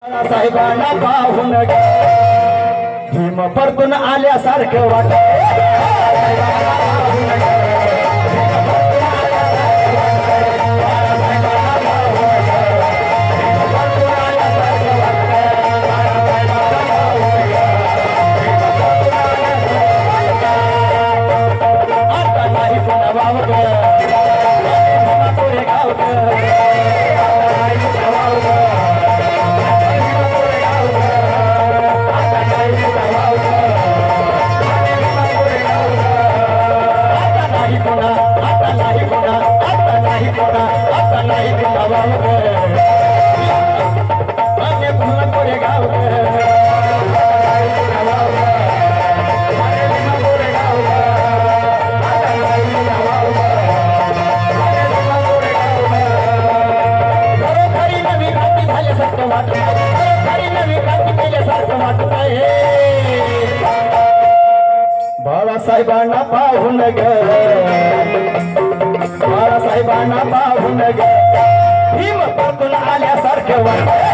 साहेबांना पाहून भीम परतून आल्यासारखं वाटत आता नाही कोणा वावग बाळासाहेबांना पाहून ग बाळासाहेबांना पाहून ग भीम परतून आल्यासारखं वाटत